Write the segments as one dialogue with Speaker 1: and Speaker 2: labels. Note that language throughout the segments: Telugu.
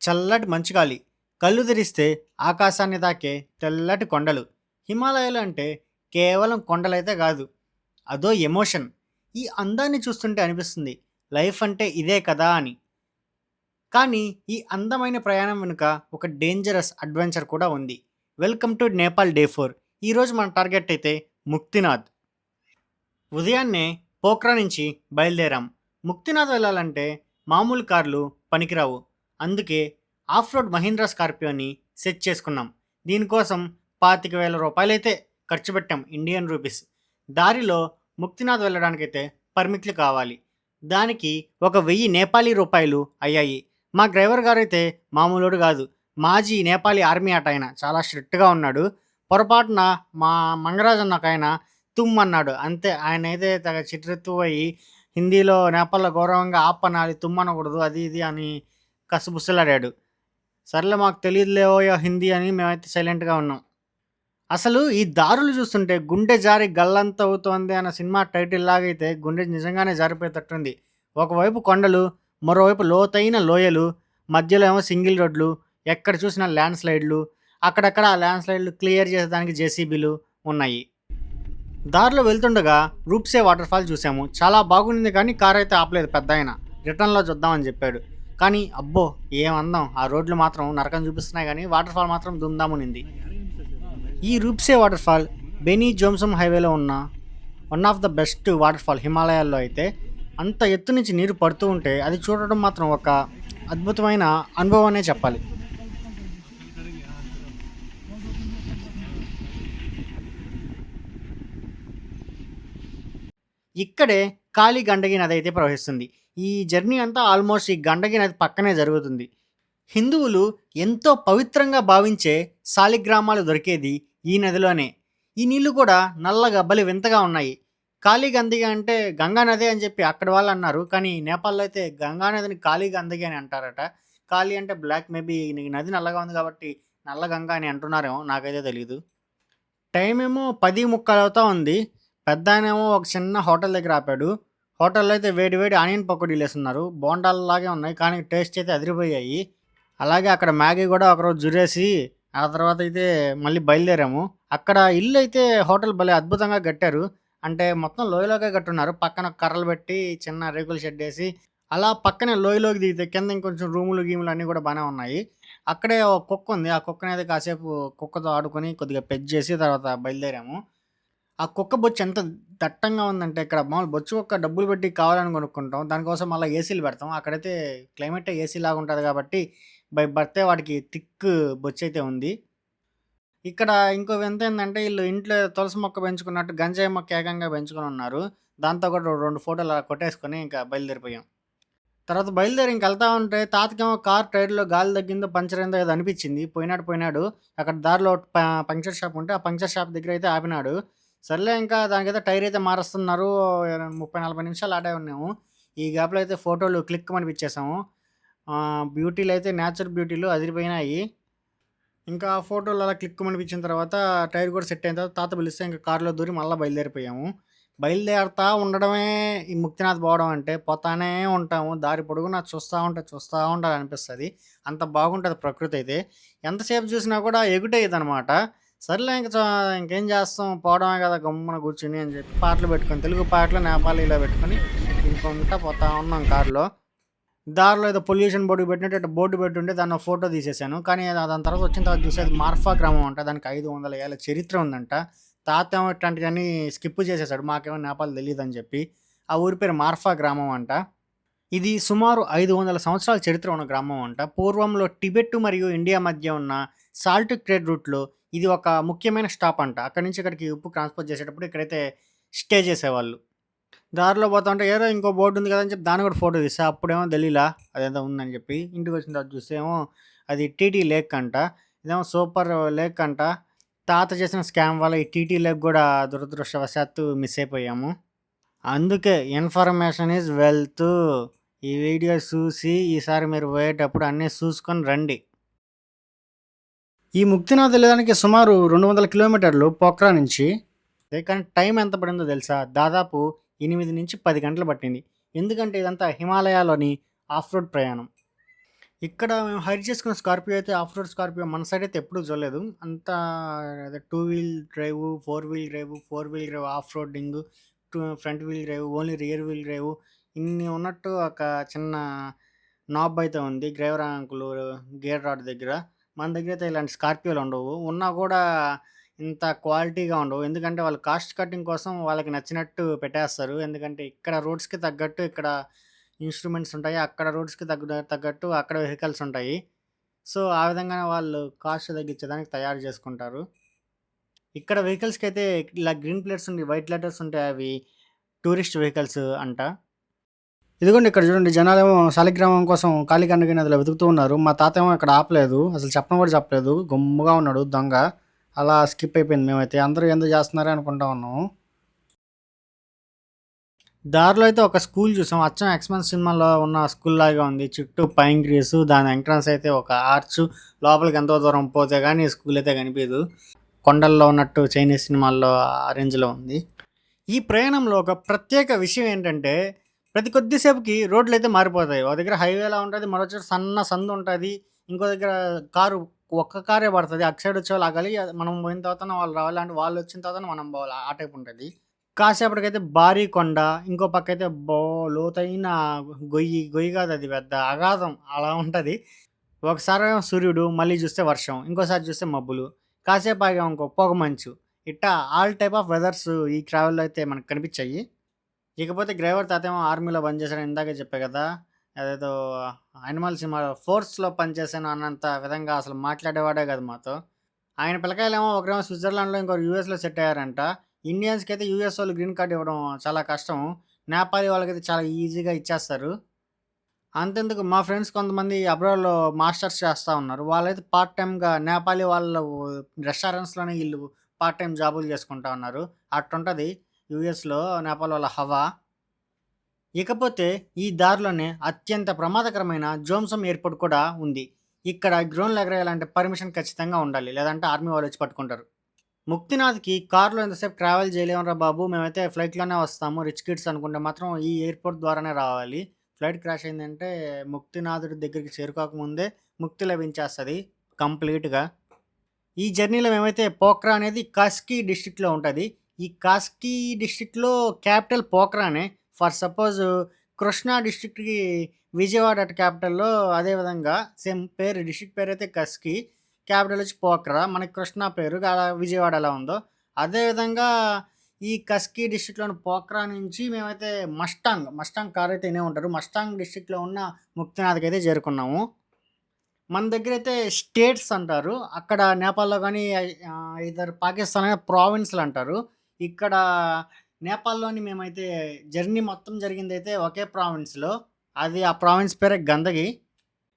Speaker 1: చల్లటి మంచు గాలి, కళ్ళు తెరిస్తే ఆకాశాన్ని తాకే తెల్లటి కొండలు. హిమాలయాలు అంటే కేవలం కొండలైతే కాదు, అదో ఎమోషన్. ఈ అందాన్ని చూస్తుంటే అనిపిస్తుంది లైఫ్ అంటే ఇదే కదా అని. కానీ ఈ అందమైన ప్రయాణం వెనుక ఒక డేంజరస్ అడ్వెంచర్ కూడా ఉంది. Welcome to Nepal day 4. ఈరోజు మన టార్గెట్ అయితే ముక్తినాథ్. ఉదయాన్నే పోఖ్రా నుంచి బయలుదేరాం. ముక్తినాథ్ వెళ్ళాలంటే మామూలు కార్లు పనికిరావు. అందుకే ఆఫ్ రోడ్ మహీంద్రా స్కార్పియోని సెట్ చేసుకున్నాం. దీనికోసం 25,000 రూపాయలైతే ఖర్చు పెట్టాం, ఇండియన్ రూపీస్. దారిలో ముక్తినాథ్ వెళ్ళడానికైతే పర్మిట్లు కావాలి. దానికి ఒక 1000 నేపాలీ రూపాయలు అయ్యాయి. మా డ్రైవర్ గారైతే మామూలుడు కాదు, మాజీ నేపాలీ ఆర్మీ అట. ఆయన చాలా స్ట్రిక్ట్గా ఉన్నాడు. పొరపాటున మా మంగరాజు అన్న ఒక ఆయన తుమ్మన్నాడు అంతే. ఆయన అయితే తెగ చిట్రెత్తుపోయి హిందీలో నేపాల్లో గౌరవంగా ఆపనాలి, తుమ్మనకూడదు, అది ఇది అని కసుబుసలాడాడు. సర్లే మాకు తెలియదులేవోయో హిందీ అని మేమైతే సైలెంట్గా ఉన్నాం. అసలు ఈ దారులు చూస్తుంటే గుండె జారి గల్లంత అవుతోంది అన్న సినిమా టైటిల్ లాగైతే గుండె నిజంగానే జారిపోయేటట్టుంది. ఒకవైపు కొండలు, మరోవైపు లోతైన లోయలు, మధ్యలో ఏమో సింగిల్ రోడ్లు, ఎక్కడ చూసినా ల్యాండ్ స్లైడ్లు. అక్కడక్కడ ఆ ల్యాండ్ స్లైడ్లు క్లియర్ చేసేదానికి జేసీబీలు ఉన్నాయి. దారిలో వెళ్తుండగా రూప్సే వాటర్ ఫాల్ చూసాము. చాలా బాగుంది, కానీ కార్ అయితే ఆపలేదు. పెద్ద ఆయన రిటర్న్లో చూద్దామని చెప్పాడు. కానీ అబ్బో ఏం అందం! ఆ రోడ్లు మాత్రం నరకం చూపిస్తున్నాయి, కానీ వాటర్ ఫాల్ మాత్రం దుమ్దామునింది. ఈ రూప్సే వాటర్ ఫాల్ బెనీ జోమ్సమ్ హైవేలో ఉన్న one of the best water fall హిమాలయాల్లో. అయితే అంత ఎత్తు నుంచి నీరు పడుతూ ఉంటే అది చూడడం మాత్రం ఒక అద్భుతమైన అనుభవం అనే చెప్పాలి. ఇక్కడే కాళీ గండకి నది అయితే ప్రవహిస్తుంది. ఈ జర్నీ అంతా ఆల్మోస్ట్ ఈ గండకి నది పక్కనే జరుగుతుంది. హిందువులు ఎంతో పవిత్రంగా భావించే శాలిగ్రామాలు దొరికేది ఈ నదిలోనే. ఈ నీళ్లు కూడా నల్లగా భలే వింతగా ఉన్నాయి. కాళీ గందిగ అంటే గంగా నది అని చెప్పి అక్కడ వాళ్ళు అన్నారు. కానీ నేపాల్లో అయితే గంగా నదిని కాళీ గందిగ అని అంటారట. కాళీ అంటే బ్లాక్, మేబీ నది నల్లగా ఉంది కాబట్టి నల్ల గంగా అని అంటున్నారేమో, నాకైతే తెలీదు. టైం ఏమో 10:45 అవుతా ఉంది. పెద్దాయనేమో ఒక చిన్న హోటల్ దగ్గర ఆపాడు. హోటల్‌లో అయితే వేడి వేడి ఆనియన్ పకోడీలేసున్నారు. బోండాల్లాగే ఉన్నాయి, కానీ టేస్ట్ అయితే అదిరిపోయాయి. అలాగే అక్కడ మ్యాగీ గూడా ఒకరోజు జురేసి, ఆ తర్వాతయితే మళ్ళీ బయలుదేరాము. అక్కడ ఇల్లయితే హోటల్ భలే అద్భుతంగా కట్టారు. అంటే మొత్తం లోయలోకే కట్టున్నారు. పక్కన కర్రలు పెట్టి చిన్న రేకుల షెడ్డేసి, అలా పక్కనే లోయలోకి దిగితే కింద ఇంకొంచెం రూములు, గీములు అన్నీ గూడా బానే ఉన్నాయి. అక్కడే ఒక కుక్కుంది. ఆ కుక్కనైతే కాసేపు కుక్కతో ఆడుకొని కొద్దిగా పెట్ చేసి తర్వాత బయలుదేరాము. ఆ కుక్క బొచ్చు ఎంత దట్టంగా ఉందంటే, ఇక్కడ మామూలు బొచ్చు కుక్క డబ్బులు పెట్టి కావాలని కొనుక్కుంటాం. దానికోసం మళ్ళా ఏసీలు పెడతాం. అక్కడైతే క్లైమేటే ఏసీలాగా ఉంటది కాబట్టి బై బర్తే వాటికి థిక్ బొచ్చయితే ఉంది. ఇక్కడ ఇంకో వింతేందంటే ఈళ్ళు ఇంట్లో తులసి మొక్క పెంచుకున్నట్టు గంజాయి మొక్క ఏకంగా పెంచుకొనున్నారు. దాంతో కూడా 2 ఫోటోలు అలా కొట్టేసుకొని ఇంకా బయలుదేరిపోయాం. తర్వాత బయలుదేరి ఇంకెళ్తా ఉంటే తాతకేమో కార్ టైర్‌లో గాలి తగ్గిందో, పంక్చర్ అయిందో ఏదో అనిపిచ్చింది. పోయినాడు. అక్కడ దారిలో పంక్చర్ షాప్ ఉంటే, ఆ పంక్చర్ షాప్ దగ్గరైతే ఆపినాడు. సర్లే ఇంకా దానికైతే టైర్ అయితే మారుస్తున్నారు. 30, 40 నిమిషాలు ఆడే ఉన్నాము. ఈ గ్యాప్‌లో అయితే ఫోటోలు క్లిక్కుమనిపిచ్చేసాము. బ్యూటీలయితే నేచర్ బ్యూటీలు అదిరిపోయినాయి. ఇంకా ఫోటోలు అలా క్లిక్కుమనిపించిన తర్వాత టైర్ కూడా సెట్ అయిన తర్వాత తాత పిలిస్తే ఇంక కార్‌లో దూరి మళ్ళా బయలుదేరిపోయాము. బయలుదేరతా ఉండడమే ఈ ముక్తినాథ్ పోవడం అంటే. పోతానే ఉంటాము. దారి పొడుగునా చూస్తా ఉండాలనిపిస్తది. అంత బాగుంటది ప్రకృతయితే. ఎంతసేపు చూసినా కూడా ఎగుటేయదనమాట. సర్లే ఇంకేం చేస్తాం, పోవడమే కదా గమ్మున కూర్చొని అని చెప్పి పాటలు పెట్టుకొని, తెలుగు పాటలు, నేపాలీలో పెట్టుకొని వినుకుంటా పోతా ఉన్నాం కార్‌లో. దారిలో ఏదో పొల్యూషన్ బోర్డ్‌కి పెట్టినట్టు ఇట్ట బోర్డ్ పెట్టుంటే దాన్నో ఫోటో తీసేశాను. కానీ దాని తర్వాత వచ్చిన తర్వాత చూస్తే అది మార్ఫా గ్రామం అంట. దానికి 500 ఏళ్ల చరిత్ర ఉందంట. తాతేమో ఇట్లాంటియన్నీ స్కిప్ చేసేసాడు. మాకేమో నేపాల్ తెలీదని చెప్పి. ఆ ఊరి పేరు మార్ఫా గ్రామం అంట. ఇది సుమారు 500 సంవత్సరాల చరిత్ర ఉన్న గ్రామం అంట. పూర్వంలో టిబెట్ మరియు ఇండియా మధ్య ఉన్న సాల్ట్ ట్రేడ్ రూట్‌లో ఇది ఒక ముఖ్యమైన స్టాప్ అంట. అక్కడి నుంచి ఇక్కడికి ఉప్పు ట్రాన్స్‌పోర్ట్ చేసేటప్పుడు ఇక్కడైతే స్టే చేసేవాళ్ళు. దారిలో పోతుంటే ఏదో ఇంకో బోర్డ్ ఉంది కదా అని చెప్పి దాన్ని కూడా ఫోటో తీసా. అప్పుడేమో తెలీలా అదేదో ఉందని చెప్పి. ఇంటికొచ్చిన తర్వాత చూస్తే ఏమో అది టీటీ లేక్ అంట. ఇదేమో సూపర్ లేక్ అంట. తాత చేసిన స్కామ్ వల్ల ఈ టీటీ లేక్ కూడా దురదృష్టవశాత్తు మిస్ అయిపోయాము. అందుకే ఇన్ఫర్మేషన్ ఈజ్ వెల్త్. ఈ వీడియో చూసి ఈసారి మీరు పోయేటప్పుడు అన్నీ చూసుకొని రండి. ఈ ముక్తినాథ్ వెళ్ళడానికి సుమారు 200 కిలోమీటర్లు పోఖ్రా నుంచి. కానీ టైం ఎంత పడిందో తెలుసా? దాదాపు 8 నుంచి 10 గంటలు పట్టింది. ఎందుకంటే ఇదంతా హిమాలయాలోని ఆఫ్ రోడ్ ప్రయాణం. ఇక్కడ మేము హైర్ చేసుకున్న స్కార్పియో అయితే ఆఫ్ రోడ్ స్కార్పియో మన సైడ్ అయితే ఎప్పుడూ చూడలేదు. అంతా అదే 2 wheel drive, 4 wheel drive, 4 wheel drive off roading, front wheel drive, only rear wheel drive ఇన్ని ఉన్నట్టు ఒక చిన్న నాబ్ అయితే ఉంది. డ్రైవర్ అంకుల్ గేర్ రాడ్ దగ్గర. మన దగ్గర అయితే ఇలాంటి స్కార్పియోలు ఉండవు. ఉన్నా కూడా ఇంత క్వాలిటీగా ఉండవు. ఎందుకంటే వాళ్ళు కాస్ట్ కటింగ్ కోసం వాళ్ళకి నచ్చినట్టు పెట్టేస్తారు. ఎందుకంటే ఇక్కడ రోడ్స్‌కి తగ్గట్టు ఇక్కడ ఇన్‌స్ట్రుమెంట్స్ ఉంటాయి. అక్కడ రోడ్స్‌కి తగ్గట్టు అక్కడ వెహికల్స్ ఉంటాయి. సో, ఆ విధంగానే వాళ్ళు కాస్ట్ తగ్గించేదానికి తయారు చేసుకుంటారు. ఇక్కడ వెహికల్స్‌కైతే ఇలా గ్రీన్ ప్లేట్స్ ఉండి వైట్ లెటర్స్ ఉంటాయి. అవి టూరిస్ట్ వెహికల్స్ అంట. ఇదిగోండి ఇక్కడ చూడండి జనాలేమో శాలిగ్రామం కోసం కాళీగండకి నదిలో వెతుకుతూ ఉన్నారు. మా తాతేమో ఇక్కడ ఆపలేదు. అసలు చెప్పను కూడా చెప్పలేదు. గమ్ముగా ఉన్నాడు దొంగ. అలా స్కిప్ అయిపోయింది మేమైతే. అందరూ ఏందో చేస్తున్నారే అనుకుంటా ఉన్నాము. దారిలో అయితే ఒక స్కూల్ చూసాం. అచ్చం 'ఎక్స్‌మెన్' సినిమాలో ఉన్న స్కూల్‌లాగా ఉంది. చుట్టూ పైన్ ట్రీస్, దాని ఎంట్రన్స్ అయితే ఒక ఆర్చ్. లోపలికి ఎంతో దూరం పోతే గాని స్కూల్ అయితే కనిపియదు. కొండల్లో ఉన్నట్టు చైనీస్ సినిమాల్లో ఆ రేంజ్‌లో ఉంది. ఈ ప్రయాణంలో ఒక ప్రత్యేక విషయం ఏంటంటే, ప్రతి కొద్ది సేపుకి రోడ్లయితే మారిపోతాయి. ఒక దగ్గర హైవేలా ఉంటది. మరో చోట సన్న సందుంటది. ఇంకో దగ్గర కారు ఒక్క కారే పడతది. అటు సైడ్ వచ్చేవాళ్ళు ఆగాలి. మనం పోయిన తర్వాతన వాళ్ళు రావాలి. అంటే వాళ్ళొచ్చిన తర్వాతన మనం పోవాలి. ఆ టైప్ ఉంటది. కాసేపటికైతే భారీ కొండ, ఇంకో పక్కయితే లోతైన గొయ్యి. గొయ్యి కాదది పెద్ద అగాధం అలా ఉంటది. ఒకసారేమో సూర్యుడు, మళ్ళీ చూస్తే వర్షం, ఇంకోసారి చూస్తే మబ్బులు. కాసేపు ఆగామనుకో పొగమంచు. ఇట్టా ఆల్ టైప్ ఆఫ్ వెదర్స్ ఈ ట్రావెల్‌లో అయితే మనకు కనిపిచ్చాయి. ఇకపోతే డ్రైవర్ తాతేమో ఆర్మీలో పనిచేశాడని ఇందాకే చెప్పా గదా! అదేదో 'యానిమల్' సినిమాలో ఫోర్స్‌లో పనిచేశాను అన్నంత విధంగా అసలు మాట్లాడేవాడే కాదు మాతో. ఆయన పిల్లకాయలేమో ఒకరేమో స్విట్జర్లాండ్‌లో ఇంకొకరు యూఎస్‌లో సెట్ అయ్యారంట. ఇండియన్స్‌కైతే యూఎస్ వోళ్ళు గ్రీన్ కార్డ్ ఇవ్వడం చాలా కష్టం. నేపాలీ వాళ్ళకైతే చాలా ఈజీగా ఇచ్చేస్తారు. అంతెందుకు మా ఫ్రెండ్స్ కొంతమంది అబ్రాడ్‌లో మాస్టర్స్ చేస్తా ఉన్నారు. వాళ్ళైతే పార్ట్ టైమ్‌గా నేపాలీ వాళ్ళు రెస్టారెంట్స్‌లోనే ఈళ్ళు పార్ట్ టైమ్ జాబులు చేసుకుంటా ఉన్నారు. అట్టుంటది యూఎస్‌లో నేపాల్ వాళ్ళ హవా. ఇకపోతే ఈ దారిలోనే అత్యంత ప్రమాదకరమైన జోమ్సమ్ ఎయిర్‌పోర్ట్ కూడా ఉంది. ఇక్కడ డ్రోన్‌లు ఎగరేయాలంటే పర్మిషన్ ఖచ్చితంగా ఉండాలి. లేదంటే ఆర్మీ వాళ్ళొచ్చి పట్టుకుంటారు. ముక్తినాథ్‌కి కార్‌లో ఎంతసేపు ట్రావెల్ చేయలేమురా బాబు! మేమైతే ఫ్లైట్‌లోనే వస్తాము. రిచ్ కిడ్స్ అనుకుంటే మాత్రం ఈ ఎయిర్‌పోర్ట్ ద్వారానే రావాలి. ఫ్లైట్ క్రాష్ అయిందంటే ముక్తినాథుడి దగ్గరికి చేరుకోక ముందే ముక్తి లభించేస్తది కంప్లీట్‌గా. ఈ జర్నీలో మేమైతే పోఖ్రా అనేది కస్కీ డిస్ట్రిక్ట్‌లో ఉంటది. ఈ కస్కీ డిస్ట్రిక్ట్‌లో క్యాపిటల్ పోఖ్రానే. ఫర్ సపోజ్ కృష్ణా డిస్ట్రిక్ట్‌కి విజయవాడ క్యాపిటల్‌లో అదే విధంగా సేమ్ పేరు డిస్ట్రిక్ట్ పేరైతే కస్కీ. క్యాపిటల్ వచ్చి పోఖ్రా. మనకి కృష్ణా పేరు అలా విజయవాడ ఎలా ఉందో. అదే విధంగా ఈ కస్కీ డిస్ట్రిక్ట్‌లోని పోఖ్రా నుంచి మేమైతే మస్టాంగ్ కార్ అయితే ఇనే ఉంటారు. మస్టాంగ్ డిస్ట్రిక్ట్‌లో ఉన్న ముక్తినాథ్‌కైతే చేరుకున్నాము. మన దగ్గరైతే స్టేట్స్ అంటారు. అక్కడ నేపాల్‌లో గాని ఇదర్ పాకిస్తాన్ ప్రావిన్స్‌లంటారు. ఇక్కడ నేపాల్‌లోని మేమైతే జర్నీ మొత్తం జరిగిందైతే ఒకే ప్రావిన్స్‌లో. అది ఆ ప్రావిన్స్ పేరే గందగి.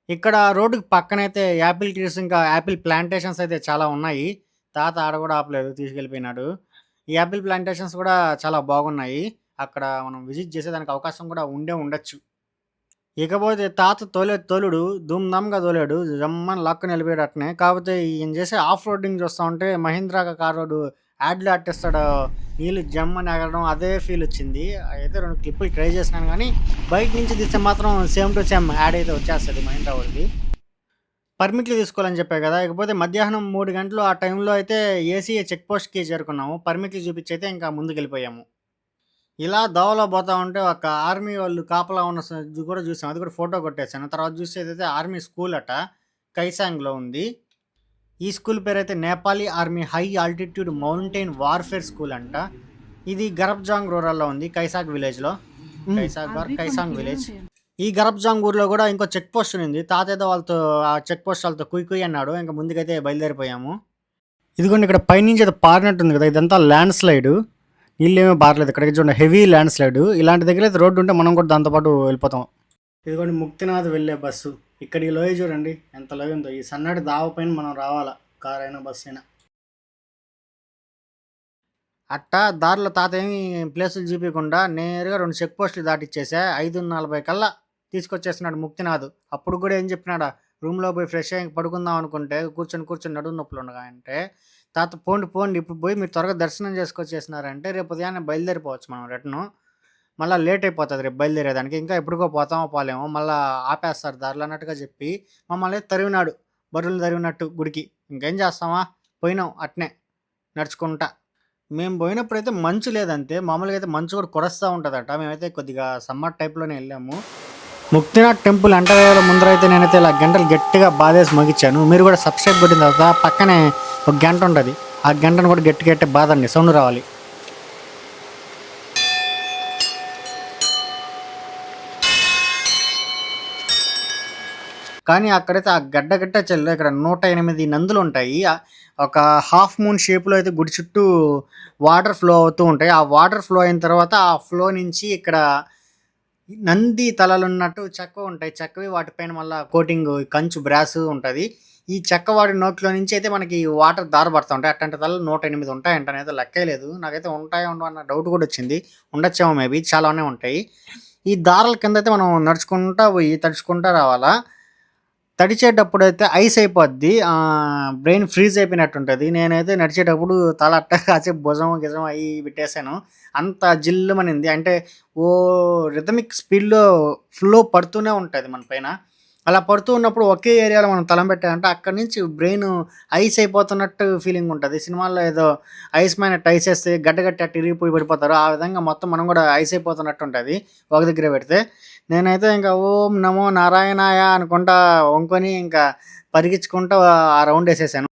Speaker 1: ఇక్కడ రోడ్డుకి పక్కనైతే యాపిల్ ట్రీస్, ఇంకా యాపిల్ ప్లాంటేషన్స్ అయితే చాలా ఉన్నాయి. తాత ఆడ గూడా ఆపలేదు తీసుకెళ్ళిపోయినాడు. ఈ యాపిల్ ప్లాంటేషన్స్ గూడా చాలా బాగున్నాయి. అక్కడ మనం విజిట్ చేసేదానికి అవకాశం గూడా ఉండొచ్చు. ఇకపోతే తాత తోలుడు ధూమ్‌ధామ్‌గా తోలాడు. జమ్మని లాక్కొని ఎళ్ళిపోయాడు అట్నే. కాపోతే ఈయన చేసే ఆఫ్ రోడింగ్ చూస్తా ఉంటే మహీంద్రా కారోడు యాడ్‌లో ఎట్టిస్తాడో నీళ్ళు జమ్మని ఎగరడం అదే ఫీలొచ్చింది. అయితే 2 క్లిప్పులు ట్రై చేసినాను గానీ, బయట నుంచి తీస్తే మాత్రం సేమ్ టు సేమ్ యాడ్ అయితే వచ్చేస్తది మహీంద్రా ఓడిది. పర్మిట్లు తీసుకోవాలని చెప్పా గదా! ఇకపోతే మధ్యాహ్నం 3 గంటలు ఆ టైంలో అయితే ఏసీఏ చెక్ పోస్ట్‌కి చేరుకున్నాము. పర్మిట్లు చూపిచ్చయితే ఇంకా ముందుకెళ్ళిపోయాము. ఇలా దోవలో పోతా ఉంటే ఒక ఆర్మీ వాళ్ళు కాపలా ఉన్న కూడా చూసాం. అది కూడా ఫోటో కొట్టేసాను. తర్వాత చూసేదైతే ఆర్మీ స్కూల్ అట. కైసాంగ్‌లో ఉంది. ఈ స్కూల్ పేరైతే Nepali army high altitude mountain warfare school అంట. ఇది గరబ్‌జాంగ్ రూరల్‌లో ఉంది. కైసాక్ విలేజ్‌లో. కైసాంగ్ విలేజ్. ఈ గరబ్‌జాంగ్ ఊర్లో గూడా ఇంకో చెక్ పోస్ట్ ఉన్నింది. తాత ఏదో వాళ్ళతో ఆ చెక్ పోస్ట్ వాళ్ళతో కుయ్ కుయ్ అన్నాడు. ఇంక ముందుకైతే బయలుదేరిపోయాము. ఇదిగోండి ఇక్కడ పైనుంచి ఏదో పారినట్టుంది గదా! ఇదంతా ల్యాండ్ స్లైడు. నీళ్ళేమీ బారలేదు. ఇక్కడికి చూడండి హెవీ ల్యాండ్ స్లైడ్. ఇలాంటి దగ్గర అయితే రోడ్డు ఉంటే మనం కూడా దాంతో పాటు వెళ్ళిపోతాం. ఇదిగోండి ముక్తినాథ్ వెళ్ళే బస్సు. ఇక్కడ ఈ లోయ చూడండి ఎంత లోయ ఉందో. ఈ సన్నటి దావ పైన మనం రావాలా. కార్ అయినా బస్సు అయినా. అట్టా దారిలో తాత ఏమి ప్లేసులు చూపియకుండా నేరుగా 2 చెక్ పోస్టులు దాటిచ్చేసా. 5:40 కల్లా తీసుకొచ్చేస్తున్నాడు ముక్తినాథ్. అప్పుడు కూడా ఏం చెప్పినాడా, రూమ్‌లో పోయి ఫ్రెష్ అయ్యి పడుకుందాం అనుకుంటే కూర్చొని నడుము నొప్పులు ఉండగా అంటే, తాత పోండి ఇప్పుడు పోయి మీరు త్వరగా దర్శనం చేసుకొచ్చేసినారంటే రేపు ఉదయాన్నే బయలుదేరిపోవచ్చు మనం రిటర్ను. మళ్ళా లేట్ అయిపోతది రేపు బయలుదేరేదానికి. ఇంకా ఎప్పటికో పోతామో పోలేమో మళ్ళా ఆపేస్తారు దారిలో అన్నట్టుగా చెప్పి మమ్మల్ని తరిమినాడు. బర్రెలు తరిమినట్టు గుడికి. ఇంకేం చేస్తామా? పోయినాం అట్నే నడుచుకుంటా. మేము బోయినప్పుడైతే మంచు లేదంతే. మామూలుగా అయితే మంచు కూడా కురస్తా ఉంటదట. మేమైతే కొద్దిగా సమ్మర్ టైప్‌లోనే ఎళ్ళాము. ముక్తినాథ్ టెంపుల్ ఎంటర్ అయ్యే ముందరైతే నేనైతే ఇలా గంటలు గట్టిగా బాదేసి మోగిచ్చాను. మీరు కూడా సబ్‌స్క్రైబ్ కొట్టిన తర్వాత పక్కనే ఒక గంట ఉంటది. ఆ గంటను కూడా గట్టి గట్టిగా బాదండి. సౌండ్ రావాలి. కానీ అక్కడైతే ఆ గడ్డ కట్టేచెల్లో ఇక్కడ 108 నందులుంటాయి. ఒక హాఫ్ మూన్ షేప్‌లో అయితే గుడి చుట్టూ వాటర్ ఫ్లో అవుతూ ఉంటాయి. ఆ వాటర్ ఫ్లో అయిన తర్వాత ఆ ఫ్లో నుంచి ఇక్కడ నంది తలలున్నట్టు చెక్కవుంటాయి. చెక్కవి వాటిపైన మళ్ళా కోటింగు కంచు బ్రాసు ఉంటది. ఈ చెక్క వాడి నోట్లో నుంచి అయితే మనకి వాటర్ దార పడతా ఉంటాయి. అట్లాంటి తలలు 108 ఉంటాయంట. నేనైతే లెక్కే లేదు. నాకైతే ఉంటాయో ఉండవో అన్న డౌట్ గూడొచ్చింది. ఉండొచ్చేమో మేబీ చాలానే ఉంటాయి. ఈ దారాల కిందయితే మనం నడుచుకుంటా పోయి తడుచుకుంటా రావాలా. తడిచేటప్పుడైతే ఐస్ అయిపోద్ది. బ్రెయిన్ ఫ్రీజ్ అయిపోయినట్టుంటది. నేనైతే నడిచేటప్పుడు తల అట్టా కాసేపు భుజం, గిజం అయి పెట్టేసాను. అంత జిల్లుమనింది. అంటే రిథమిక్ స్పీడ్‌లో ఫ్లో పడుతూనే ఉంటది మన పైన. అలా పడుతూ ఉన్నప్పుడు ఒకే ఏరియాలో మనం తలం పెట్టామంటే అక్కడి నుంచి బ్రెయిను ఐస్ అయిపోతున్నట్టు ఫీలింగ్ ఉంటది. సినిమాల్లో ఏదో ఐస్ మ్యాన్ అట్ట ఐసేస్తే గడ్డ కట్టి అట్ట ఇరిగిపోయి పడిపోతారు. ఆ విధంగా మొత్తం మనం గూడా ఐస్ అయిపోతున్నట్టు ఉంటది. ఒక దగ్గరే పెడితే. నేనైతే ఇంక ఓం నమో నారాయణాయ అనుకుంటా వంకొని ఇంకా పరిగెత్తుకుంటా ఆ రౌండేసేసాను.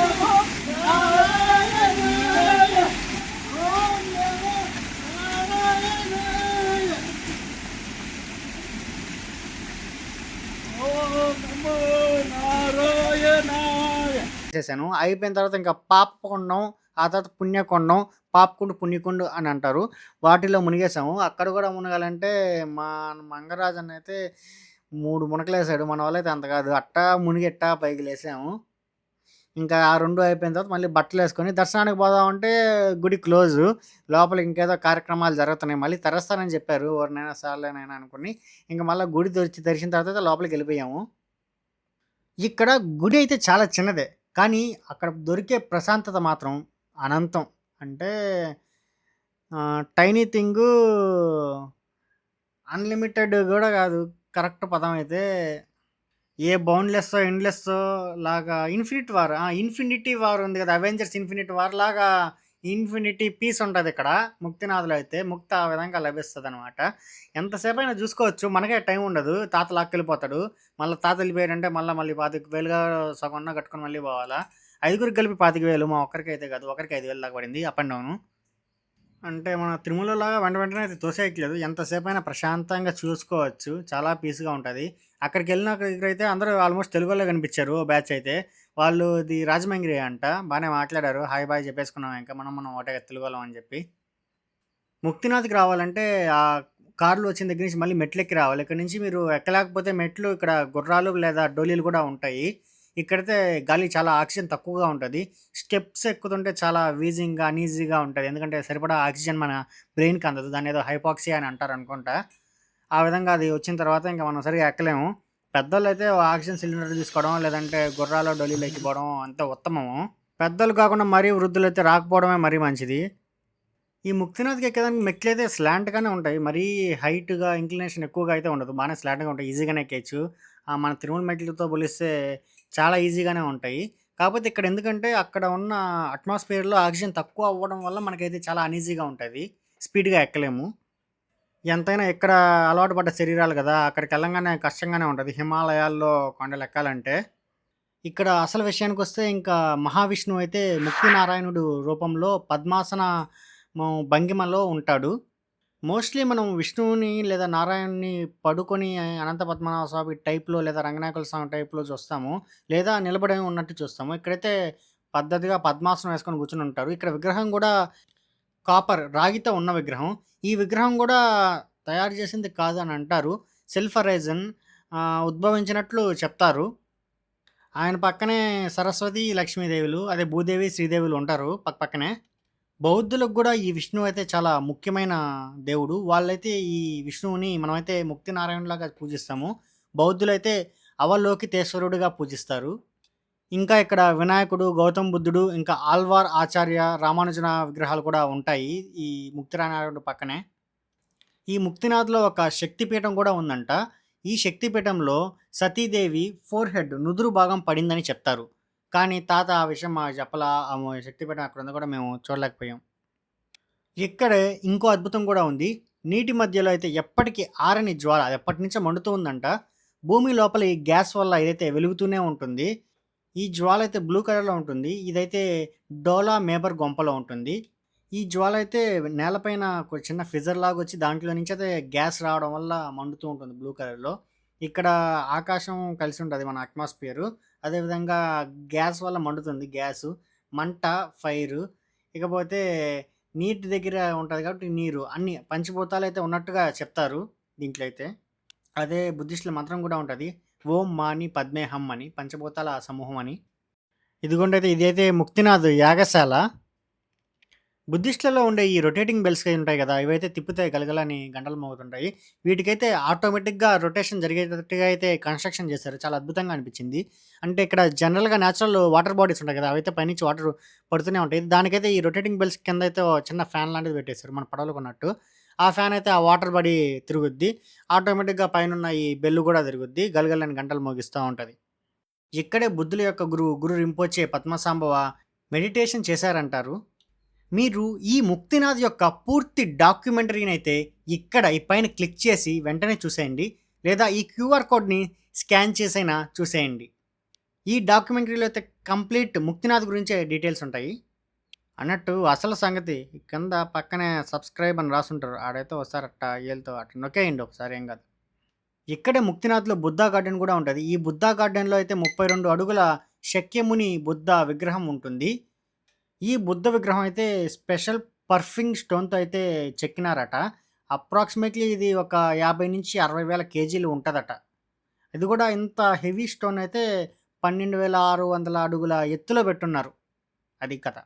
Speaker 1: చేశాను. అయిపోయిన తర్వాత ఇంకా పాపకొండం, ఆ తర్వాత పుణ్యకొండం, పాపకుండు, పుణ్యకుండు అని అంటారు. వాటిలో మునిగేసాము. అక్కడ గూడా మునగాలంటే మా మంగరాజన్నయితే 3 మునకలేసాడు. మన వల్లైతే అంత కాదు. అట్టా మునిగి ఎట్టా పైకి లేసాము. ఇంకా ఆ 2 అయిపోయిన తర్వాత మళ్ళీ బట్టలేసుకొని దర్శనానికి పోదామంటే గుడి క్లోజు. లోపల ఇంకేదో కార్యక్రమాలు జరుగుతున్నాయి. మళ్ళీ తెరస్తానని చెప్పారు. ఓరినాయనా సాల్లే నాయనా అనుకోని ఇంక మళ్ళా గుడి తెరిచిన తర్వాత లోపలికెళ్ళిపోయాము. ఇక్కడ గుడి అయితే చాలా చిన్నదే. కానీ అక్కడ దొరికే ప్రశాంతత మాత్రం అనంతం. అంటే టైనీ థింగు అన్‌లిమిటెడ్ గూడా గాదు. కరెక్ట్ పదమైతే ఏ బౌండ్‌లెస్సో, ఎండ్‌లెస్సో లాగా ఇన్ఫినిటీ వార్ ఉంది గదా! 'అవెంజర్స్ ఇన్ఫినిటీ వార్' లాగా ఇన్ఫినిటీ పీస్ ఉంటదిక్కడ. ముక్తినాథ్‌లో అయితే. ముక్తి ఆ విధంగా లభిస్తదనమాట. ఎంతసేపైనా జూసుకోవచ్చు. మనకే టైం ఉండదు. తాత లాక్కెళ్ళిపోతాడు. మళ్ళా తాత ఎళ్ళిపోయాడంటే మళ్ళీ 25,000 సగమన్నా కట్టుకొని మళ్ళీ బోవాలా. ఐదుగురికి కలిపి 25,000 మా ఒక్కరికైతే గాదు. ఒకరికి 5,000 దాకా పడింది అప్ అండ్ డౌను. అంటే మన తిరుమలలాగా వెంటనే అయితే తోసేయట్లేదు. ఎంతసేపైనా ప్రశాంతంగా చూసుకోవచ్చు. చాలా పీస్‌గా ఉంటది. అక్కడికెళ్ళిన దగ్గరైతే అందరూ ఆల్మోస్ట్ తెలుగోళ్ళే కనిపిచ్చారు. ఓ బ్యాచ్ అయితే. వాళ్ళది రాజమండ్రి అంట. బానే మాట్లాడారు. హాయ్, బాయ్ చెప్పేసుకున్నాం ఇంక. మనం ఒకటే తెలుగోళ్ళం అని జెప్పి. ముక్తినాథ్‌కి రావాలంటే కార్‌లో వచ్చిన దగ్గర నుంచి మళ్ళీ మెట్లెక్కి రావాలి. ఇక్కడి నుంచి మీరు ఎక్కలేకపోతే మెట్లు ఇక్కడ గుర్రాలు లేదా డోలీలు గూడా ఉంటాయి. ఇక్కడైతే గాలి చాలా ఆక్సిజన్ తక్కువగా ఉంటది. స్టెప్స్ ఎక్కుతుంటే చాలా వీజింగ్‌గా, అనీజీగా ఉంటది. ఎందుకంటే సరిపడా ఆక్సిజన్ మన బ్రెయిన్‌కి అందదు. దాన్నేదో హైపాక్సియా అని అంటారనుకుంటా. ఆ విధంగా అది వచ్చిన తర్వాత ఇంక మనం సరిగ్గా ఎక్కలేము. పెద్దోళ్ళైతే ఆక్సిజన్ సిలిండర్ తీసుకోవడం, లేదంటే గుర్రాలో, డోలీలో ఎక్కిపోవడం అంతా ఉత్తమము. పెద్దోళ్ళు కాకుండా మరీ వృద్ధులైతే రాకపోవడమే మరీ మంచిది. ఈ ముక్తినాథ్‌కి ఎక్కేదానికి మెట్లయితే స్లాంట్‌గానే ఉంటాయి. మరీ హైట్‌గా ఇంక్లినేషన్ ఎక్కువగా అయితే ఉండదు. బానే స్లాంట్‌గా ఉంటాయి. ఈజీగానే ఎక్కేయొచ్చు. మన తిరుమల మెట్లతో పోలిస్తే చాలా ఈజీగానే ఉంటాయి. కాకపోతే ఇక్కడ ఎందుకంటే అక్కడ ఉన్న అట్మాస్ఫియర్‌లో ఆక్సిజన్ తక్కువ అవ్వడం వల్ల మనకైతే చాలా అనీజీగా ఉంటది. స్పీడ్‌గా ఎక్కలేము. ఎంతైనా ఇక్కడ అలవాటు పడ్డ శరీరాలు గదా! అక్కడికెళ్ళంగానే కష్టంగానే ఉంటది. హిమాలయాల్లో కొండలెక్కాలంటే. ఇక్కడ అసలు విషయానికొస్తే ఇంకా మహావిష్ణువు అయితే ముక్తినారాయణుడు రూపంలో పద్మాసన భంగిమలో ఉంటాడు. మోస్ట్‌లీ మనం విష్ణువుని లేదా నారాయణుడిని పడుకొని అనంత పద్మనాభ స్వామి టైప్‌లో లేదా రంగనాయకుల స్వామి టైప్‌లో చూస్తాము. లేదా నిలబడి ఉన్నట్టు చూస్తాము. ఇక్కడైతే పద్ధతిగా పద్మాసనం వేసుకొని కూర్చొని ఉంటారు. ఇక్కడ విగ్రహం గూడా కాపర్ రాగితో ఉన్న విగ్రహం. ఈ విగ్రహం గూడా తయారు చేసింది కాదని అంటారు. సెల్ఫ్ అరైజన్ ఉద్భవించినట్లు చెప్తారు. ఆయన పక్కనే సరస్వతి, లక్ష్మీదేవులు అదే భూదేవి, శ్రీదేవులు ఉంటారు పక్కపక్కనే. బౌద్ధులకు గూడా ఈ విష్ణువు అయితే చాలా ముఖ్యమైన దేవుడు. వాళ్ళైతే ఈ విష్ణువుని మనమైతే ముక్తినారాయణలాగా పూజిస్తాము. బౌద్ధులైతే అవలోకితేశ్వరుడిగా పూజిస్తారు. ఇంకా ఇక్కడ వినాయకుడు, గౌతమ బుద్ధుడు, ఇంకా ఆళ్వార్, ఆచార్య, రామానుజన విగ్రహాలు కూడా ఉంటాయి. ఈ ముక్తినారాయణుడు పక్కనే. ఈ ముక్తినాథ్‌లో ఒక శక్తిపీఠం కూడా ఉందంట. ఈ శక్తిపీఠంలో సతీదేవి ఫోర్‌హెడ్ నుదురు భాగం పడిందని చెప్తారు. కానీ తాత ఆ విషయం మాకు చెప్పలా. శక్తిపీఠం అక్కడుంది కూడా మేము చూడలేకపోయాం. ఇక్కడే ఇంకో అద్భుతం కూడా ఉంది. నీటి మధ్యలో అయితే ఎప్పటికి ఆరని జ్వాల అది ఎప్పటినుంచో మండుతూ ఉందంట. భూమి లోపల ఈ గ్యాస్ వల్ల ఏదైతే వెలుగుతూనే ఉంటుంది. ఈ జ్వాల అయితే బ్లూ కలర్‌లో ఉంటుంది. ఇదైతే డోలా మేబర్ గొంపలో ఉంటుంది. ఈ జ్వాల అయితే నేలపైన ఒక చిన్న ఫిజర్ లాగొచ్చి దాంట్లో నుంచి అయితే గ్యాస్ రావడం వల్ల మండుతూ ఉంటుంది బ్లూ కలర్‌లో. ఇక్కడ ఆకాశం కలిసి ఉంటది మన అట్మాస్ఫియరు. అదేవిధంగా గ్యాస్ వల్ల మండుతుంది గ్యాసు. మంట, ఫైరు. ఇకపోతే నీటి దగ్గర ఉంటది కాబట్టి నీరు. అన్నీ పంచభూతాలైతే ఉన్నట్టుగా చెప్తారు దీంట్లో అయితే. అదే బుద్ధిస్టుల మంత్రం కూడా ఉంటది. ఓం మాని పద్మే హం అని పంచభూతాల సమూహం అని. ఇదిగోండి అయితే ఇదైతే ముక్తినాథ్ యాగశాల. బుద్ధిస్టులలో ఉండే ఈ రొటేటింగ్ బెల్స్ ఉంటాయి కదా! ఇవైతే తిప్పుతాయి గలగలని గంటలు మోగుతుంటాయి. వీటికైతే ఆటోమేటిక్‌గా రొటేషన్ జరిగేటట్టుగా అయితే కన్‌స్ట్రక్షన్ చేశారు. చాలా అద్భుతంగా అనిపించింది. అంటే ఇక్కడ జనరల్‌గా నేచురల్ వాటర్ బాడీస్ ఉంటాయి కదా! అవైతే పైనుంచి వాటర్ పడుతూనే ఉంటాయి. దానికైతే ఈ రొటేటింగ్ బెల్స్ కింద అయితే ఓ చిన్న ఫ్యాన్ లాంటిది పెట్టేసారు. మన పడవలో కొన్నట్టు. ఆ ఫ్యాన్ అయితే ఆ వాటర్ బాడీ తిరుగుద్ది. ఆటోమేటిక్‌గా పైనున్న ఈ బెల్ కూడా తిరుగుద్ది. గలగలని గంటలు మోగిస్తా ఉంటది. ఇక్కడే బుద్ధుల యొక్క గురువు గురు రింపోచే పద్మసాంబవ మెడిటేషన్ చేశారంటారు. మీరు ఈ 'ముక్తినాథ్' యొక్క పూర్తి డాక్యుమెంటరీనైతే ఇక్కడ ఈ పైన క్లిక్ చేసి వెంటనే చూసేయండి. లేదా ఈ క్యూఆర్ కోడ్‌ని స్కాన్ చేసైనా చూసేయండి. ఈ డాక్యుమెంటరీలో అయితే కంప్లీట్ 'ముక్తినాథ్' గురించే డీటెయిల్స్ ఉంటాయి. అన్నట్టు అసలు సంగతి ఈ కింద పక్కనే సబ్‌స్క్రైబ్ అని రాసుంటారు. ఆడైతే ఒకసారి అట్టా ఏలుతో అట్లా నొక్కేయండి ఒకసారి ఏం కాదు. ఇక్కడే 'ముక్తినాథ్‌లో' బుద్ధా గార్డెన్ గూడా ఉంటది. ఈ బుద్ధా గార్డెన్‌లో అయితే 32 అడుగుల శక్యముని బుద్ధ విగ్రహం ఉంటుంది. ఈ బుద్ధ విగ్రహం అయితే స్పెషల్ పర్ఫింగ్ స్టోన్‌తో అయితే చెక్కినారట. అప్రాక్సిమేట్‌లీ ఇది ఒక 50,000-60,000 కేజీలు ఉంటదట. ఇది గూడా ఇంత హెవీ స్టోన్ అయితే 12,600 అడుగుల ఎత్తులో పెట్టున్నారు. అది కథ.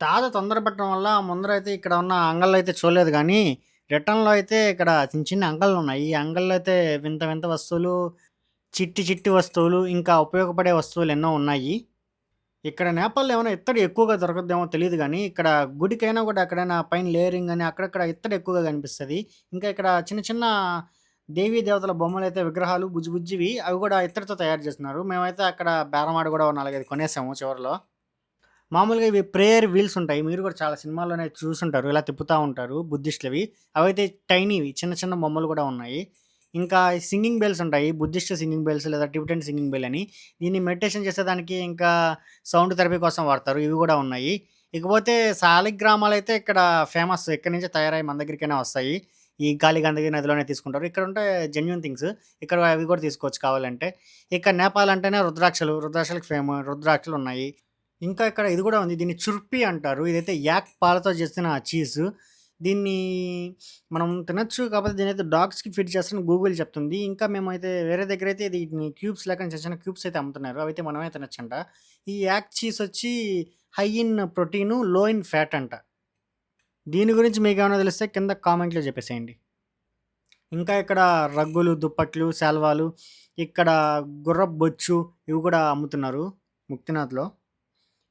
Speaker 1: తాత తొందరపడటం వల్ల ముందరైతే ఇక్కడ ఉన్న అంగళ్ళైతే చూడలేదు గానీ, రిటర్న్‌లో అయితే ఇక్కడ చిన్న చిన్న అంగళ్ళున్నాయి. ఈ అంగళ్ళలో అయితే వింత వింత వస్తువులు, చిట్టి చిట్టి వస్తువులు, ఇంకా ఉపయోగపడే వస్తువులెన్నో ఉన్నాయి. ఇక్కడ నేపాల్‌లో ఏమైనా ఇత్తడి ఎక్కువగా దొరకద్దేమో తెలీదు గానీ, ఇక్కడ గుడికైనా గూడా ఎక్కడైనా పైన లేయరింగ్ అని అక్కడక్కడ ఇత్తడి ఎక్కువగా కనిపిస్తది. ఇంకా ఇక్కడ చిన్న చిన్న దేవీ దేవతల బొమ్మలైతే విగ్రహాలు బుజ్జి బుజ్జివి అవి గూడా ఇత్తడితో తయారు చేస్తున్నారు. మేమైతే అక్కడ బేరమాడి గూడా ఓ 4, 5 కొనేసాము చివర్లో. మామూలుగా ఇవి ప్రేయర్ వీల్స్ ఉంటాయి. మీరు కూడా చాలా సినిమాల్లోనే చూసుంటారు. ఇలా తిప్పుతా ఉంటారు బుద్ధిస్ట్‌లవి. అవైతే టైనీవి చిన్న చిన్న బొమ్మలు కూడా ఉన్నాయి. ఇంకా సింగింగ్ బెల్స్ ఉంటాయి. బుద్ధిస్ట్ సింగింగ్ బెల్స్ లేదా టిబెటన్ సింగింగ్ బెల్ అని. దీన్ని మెడిటేషన్ చేసేదానికి ఇంకా సౌండ్ థెరపీ కోసం వాడతారు. ఇవి కూడా ఉన్నాయి. ఇకపోతే శాలిగ్రామాలైతే ఇక్కడ ఫేమస్. ఇక్కడి నుంచే తయారయ్యి మన దగ్గరికైనా వస్తాయి. ఈ గాలి గంధకి నదిలోనే తీసుకుంటారు. ఇక్కడ ఉంటే జెన్యూన్ థింగ్స్. ఇక్కడ అవి కూడా తీసుకోవచ్చు కావాలంటే. ఇక నేపాల్ అంటేనే రుద్రాక్షలు. రుద్రాక్షలకి రుద్రాక్షలున్నాయి. ఇంకా ఇక్కడ ఇది గూడా ఉంది. దీన్ని చుర్పి అంటారు. ఇదైతే యాక్ పాలతో చేసిన చీజు. దీన్ని మనం తినొచ్చు. కాకపోతే దీనైతే డాగ్స్‌కి ఫీడ్ చేస్తారని గూగుల్ చెప్తుంది. ఇంకా మేమైతే వేరే దగ్గరైతే దీన్ని క్యూబ్స్ లెక్కన చిన్న చిన్న క్యూబ్స్ అయితే అమ్ముతున్నారు. అవైతే మనమే తినొచ్చంట. ఈ యాక్ చీజ్ వచ్చి హై ఇన్ ప్రోటీను, లో ఇన్ ఫ్యాట్ అంట. దీని గురించి మీకేమైనా తెలిస్తే కింద కామెంట్‌లో చెప్పేసేయండి. ఇంకా ఇక్కడ రగ్గులు, దుప్పట్లు, శాల్వాలు, ఇక్కడ గుర్రపు బొచ్చు ఇవి కూడా అమ్ముతున్నారు ముక్తినాథ్‌లో.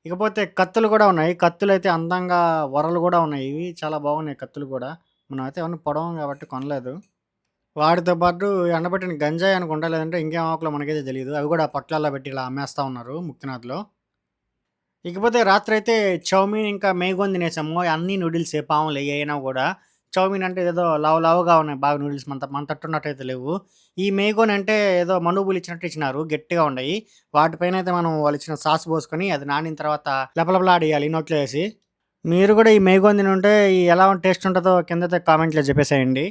Speaker 1: ఇకపోతే కత్తులు గూడా ఉన్నాయి. కత్తులైతే అందంగా వరలు గూడా ఉన్నాయి. ఇవి చాలా బాగున్నాయి కత్తులు గూడా. మనమైతే అవన్నీ పొడవం గాబట్టి కొనలేదు. వాటితో పాటు ఎండబెట్టిన గంజాయి అనుకుంటా, లేదంటే ఇంకేం ఆకులో మనకైతే తెలీదు. అవి గూడా పొట్లాల్లో పెట్టి ఇలా అమ్మేస్తా ఉన్నారు ముక్తినాథ్‌లో. ఇకపోతే రాత్రయితే చౌమీన్ ఇంకా మేగోన్ తినేసాము. అన్నీ నూడిల్సే పాములు ఏయైనా గూడా. చౌమీన్ అంటే ఏదో లావు లావుగా ఉన్నాయి బాగా నూడిల్స్ మన తట్టున్నట్టయితే లేవు. ఈ మేగోన్ అంటే ఏదో మనుబులు ఇచ్చినట్టు ఇచ్చినారు. గట్టిగా ఉండయి. వాటిపైన అయితే మనం వాళ్ళిచ్చిన సాస్ పోసుకొని అది నానిన తర్వాత లపలపలాడేయాలి నోట్లో ఏసి. మీరు గూడా ఈ మేగోన్ తినుంటే ఎలా టేస్ట్ ఉంటదో కిందైతే కామెంట్‌లో చెప్పేసేయండి.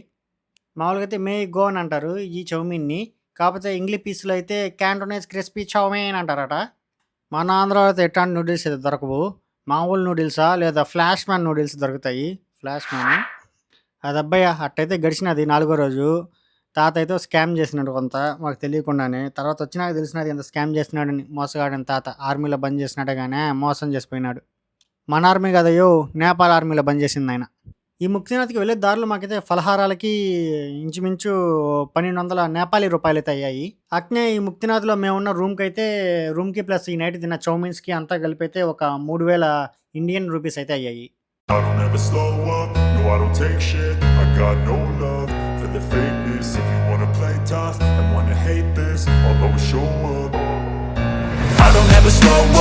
Speaker 1: మామూలుగా అయితే మేగోన్ అంటారు ఈ చౌమీన్‌ని. కాపోతే ఇంగ్లీ పీస్‌లో అయితే క్యాంటోనీస్ క్రిస్పీ చౌమీన్ అంటారట. మన ఆంధ్రాలో అయితే ఎట్లాంటి నూడిల్స్ అయితే దొరకవు. మామూలు నూడిల్సా లేదా ఫ్లాష్ మ్యాన్ నూడిల్స్ దొరుకుతాయి. Flash man. అదబ్బయ్య! అట్టయితే గడిచినది నాలుగో రోజు. తాత అయితే స్కామ్ చేసినాడు కొంత మాకు తెలియకుండానే. తర్వాత వచ్చినాక తెలిసినది ఎంత స్కామ్ చేసినాడని. మోసగాడని తాత. ఆర్మీలో బంద్ చేసినాడే గానీ మోసం చేసిపోయినాడు. మన ఆర్మీ కాదయ్యో! నేపాల్ ఆర్మీలో బంద్ చేసిందాయన. ఈ ముక్తినాథ్‌కి వెళ్ళే దారిలో మాకైతే ఫలహారాలకి ఇంచుమించు 1,200 నేపాలీ రూపాయలైతే అయ్యాయి. అట్నే ఈ ముక్తినాథ్‌లో మేమున్న రూమ్‌కి ప్లస్ ఈ నైట్ తిన్న చౌమీన్స్‌కి అంతా కలిపైతే ఒక 3,000 ఇండియన్ రూపీస్ అయితే అయ్యాయి.
Speaker 2: I don't ever slow up, no I don't take shit, I got no love for the fakeness. If you wanna play tough and wanna hate this, I'll always show up. I don't ever slow up.